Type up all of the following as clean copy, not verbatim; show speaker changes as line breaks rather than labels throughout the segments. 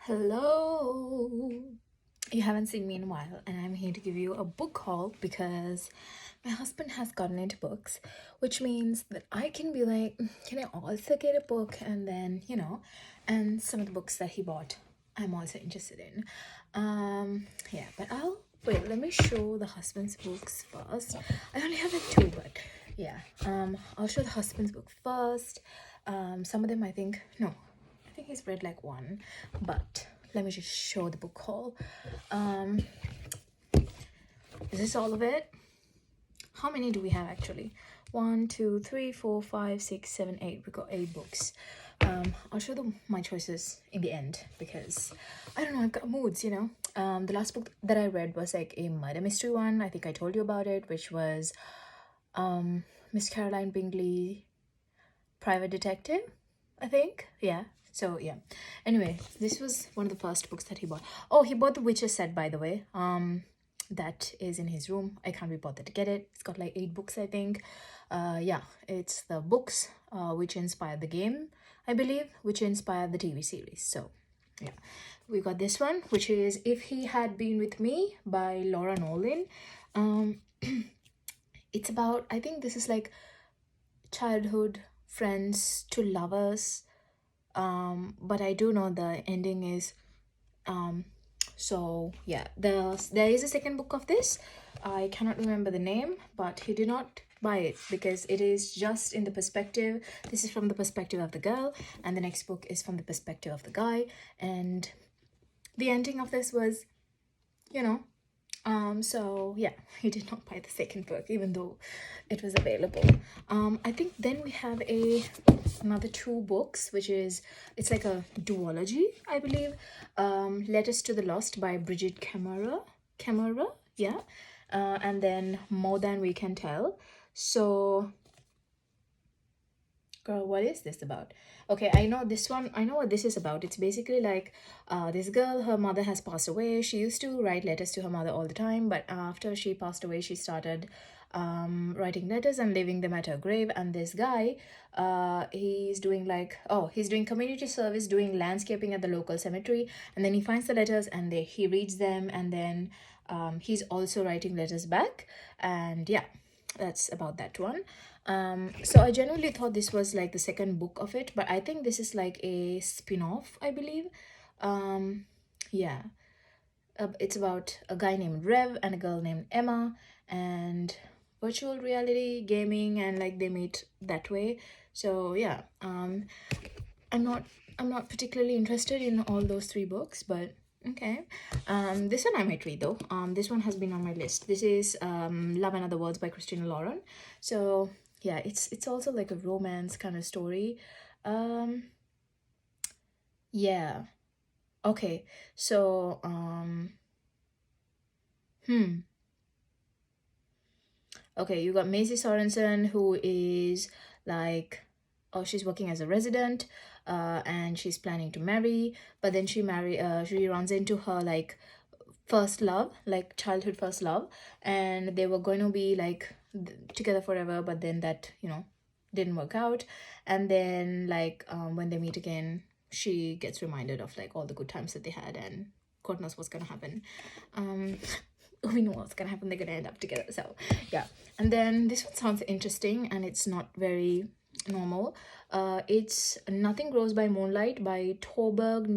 Hello. You haven't seen me in a while, and I'm here to give you a book haul because my husband has gotten into books, which means that I can be like, can I also get a book? And then, and some of the books that he bought, I'm also interested in. Yeah, but I'll wait, let me show the husband's books first. I only have like two, but yeah. I'll show the husband's book first. Some of them I think he's read like one, but let me just show the book haul. Um, is this all of it? How many do we have actually? 1, 2, 3, 4, 5, 6, 7, 8. We got 8 books. I'll show them my choices in the end because I don't know, I've got moods. The last book that I read was like a murder mystery one. I think I told you about it, which was Miss Caroline Bingley, Private Detective, I think. Yeah. So yeah. Anyway, this was one of the first books that he bought. Oh, he bought the Witcher set, by the way. That is in his room. I can't be bothered to get it. It's got like 8 books, I think. Yeah, it's the books which inspired the game, I believe, which inspired the TV series. So yeah, we got this one, which is If He Had Been With Me by Laura Nolan. It's about, I think this is like childhood friends to lovers, but I do know the ending is so yeah, there is a second book of this. I cannot remember the name, but he did not buy it because it is just in the perspective. This is from the perspective of the girl, and the next book is from the perspective of the guy. And the ending of this was, you know, so yeah, he did not buy the second book, even though it was available. I think then we have another 2 books, which is it's like a duology, I believe. Letters to the Lost by Bridget Camera, yeah. And then More Than We Can Tell. So girl, what is this about? Okay, I know this one. I know what this is about. It's basically like this girl, her mother has passed away. She used to write letters to her mother all the time, but after she passed away, she started writing letters and leaving them at her grave. And this guy, he's doing he's doing community service, doing landscaping at the local cemetery. And then he finds the letters and he reads them. And then he's also writing letters back. And yeah, that's about that one. So I genuinely thought this was like the second book of it, but I think this is like a spin-off, I believe. Yeah. It's about a guy named Rev and a girl named Emma, and virtual reality gaming, and like they meet that way. So yeah, I'm not I'm not particularly interested in all those 3 books, but okay. This one I might read though. This one has been on my list. This is Love and Other Words by Christina Lauren. So yeah, it's also like a romance kind of story. Um, yeah. Okay. So hmm. Okay, you got Maisie Sorensen, who is like, oh, she's working as a resident, and she's planning to marry, but then she runs into her like first love, like childhood first love, and they were going to be like together forever, but then that didn't work out, and then like when they meet again, she gets reminded of like all the good times that they had, and God knows what's gonna happen. Um, we know what's gonna happen. They're gonna end up together. So yeah, and then this one sounds interesting, and it's not very normal. It's Nothing Grows by Moonlight by Torberg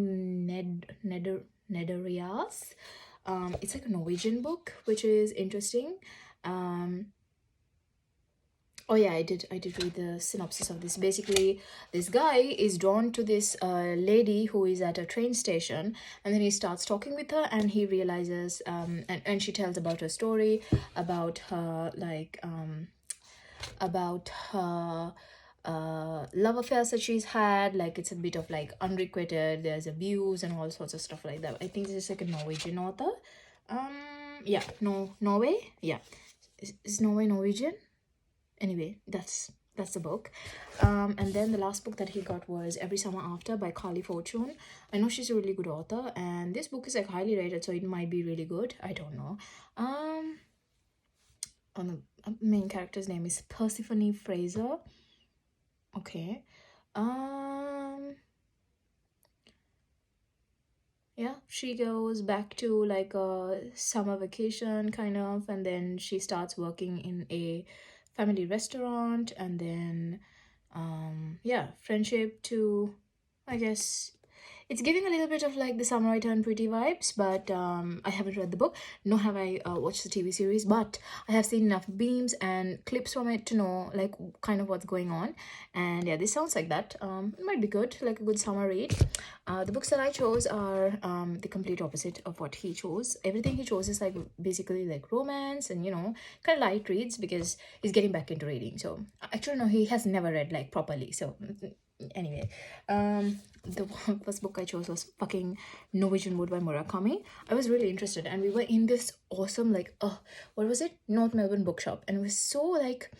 Nederias. It's like a Norwegian book, which is interesting. Um, oh yeah, I did read the synopsis of this. Basically, this guy is drawn to this lady who is at a train station, and then he starts talking with her, and he realizes and she tells about her story, about her about her love affairs that she's had. Like it's a bit of like unrequited, there's abuse and all sorts of stuff like that. I think this is like a Norwegian author. Yeah, no, Norway. Yeah, is Norway Norwegian? Anyway, that's the book. And then the last book that he got was Every Summer After by Carly Fortune. I know she's a really good author, and this book is like highly rated, so it might be really good. I don't know. On the main character's name is Persephone Fraser. Okay. Um yeah, she goes back to like a summer vacation kind of, and then she starts working in a family restaurant, and then yeah, friendship to, I guess, it's giving a little bit of like the Samurai Turn Pretty vibes, but I haven't read the book, nor have I watched the TV series, but I have seen enough beams and clips from it to know like kind of what's going on. And yeah, this sounds like that. It might be good, like a good summer read. The books that I chose are the complete opposite of what he chose. Everything he chose is like basically like romance and, you know, kind of light reads because he's getting back into reading. So actually, no, he has never read like properly. So anyway, the first book I chose was fucking No Vision Wood by Murakami. I was really interested, and we were in this awesome like what was it, North Melbourne bookshop, and it was so like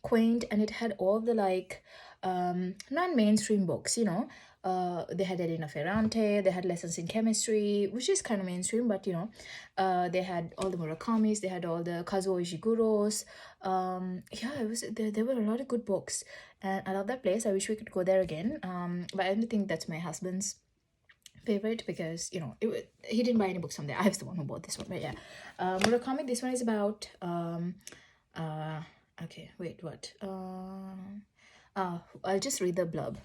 quaint, and it had all the like non-mainstream books, you know. They had Elena Ferrante, they had Lessons in Chemistry, which is kind of mainstream, but you know, they had all the Murakamis, they had all the Kazuo Ishiguros. Yeah, it was there were a lot of good books, and I love that place. I wish we could go there again. But I don't think that's my husband's favorite because, you know, he didn't buy any books from there. I was the one who bought this one, but yeah, Murakami. This one is about uh, okay, wait, what? I'll just read the blurb.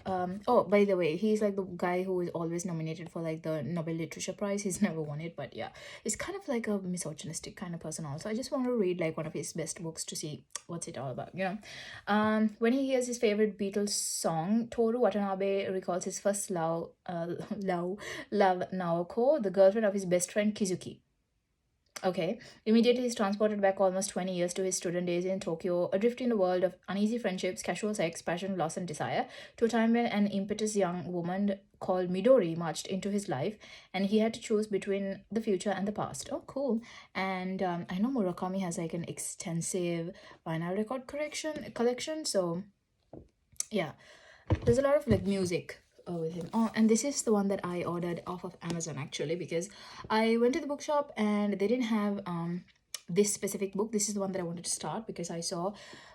Oh, by the way, he's like the guy who is always nominated for like the Nobel Literature Prize. He's never won it, but yeah, he's kind of like a misogynistic kind of person. Also, I just want to read like one of his best books to see what's it all about. You know, when he hears his favorite Beatles song, Toru Watanabe recalls his first love Naoko, the girlfriend of his best friend Kizuki. Okay. Immediately, he's transported back almost 20 years to his student days in Tokyo, adrift in a world of uneasy friendships, casual sex, passion, loss, and desire, to a time when an impetuous young woman called Midori marched into his life, and he had to choose between the future and the past. Oh, cool. And I know Murakami has like an extensive vinyl record collection, so yeah, there's a lot of like music with him. Oh, and this is the one that I ordered off of Amazon actually, because I went to the bookshop and they didn't have this specific book. This is the one that I wanted to start because I saw,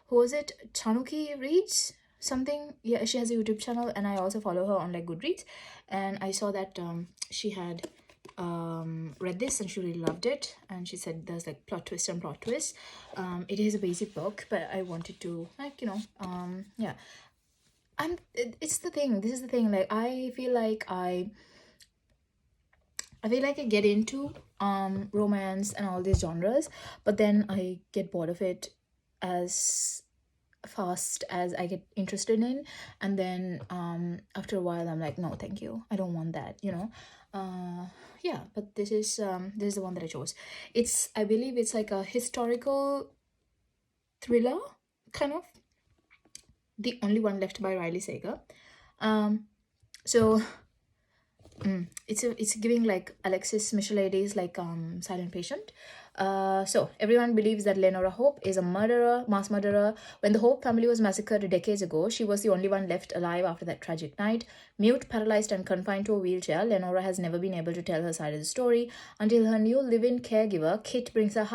who was it, Chanuki Reads something. Yeah, she has a YouTube channel, and I also follow her on like Goodreads, and I saw that she had read this and she really loved it, and she said there's like plot twist and plot twist. It is a basic book, but I wanted to like, you know, yeah, it's the thing, this is the thing, like I feel like I get into romance and all these genres, but then I get bored of it as fast as I get interested in, and then after a while I'm like, no thank you, I don't want that, you know. Yeah, but this is the one that I chose. It's, I believe it's like a historical thriller kind of, The Only One Left by Riley Sager. So it's giving like Alexis Michelides like Silent Patient. So everyone believes that Lenora Hope is a mass murderer. When the Hope family was massacred decades ago, she was the only one left alive after that tragic night. Mute, paralyzed, and confined to a wheelchair, Lenora has never been able to tell her side of the story until her new live-in caregiver, Kit, brings a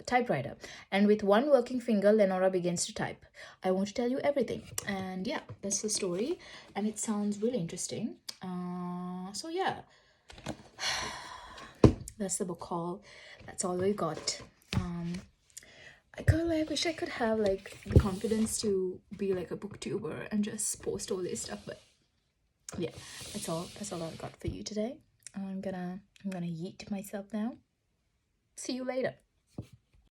typewriter. And with one working finger, Lenora begins to type. I want to tell you everything. And yeah, that's the story. And it sounds really interesting. So yeah, that's the book haul. That's all we got. I wish I could have like the confidence to be like a booktuber and just post all this stuff, but yeah, that's all I got for you today. I'm gonna yeet myself now. See you later.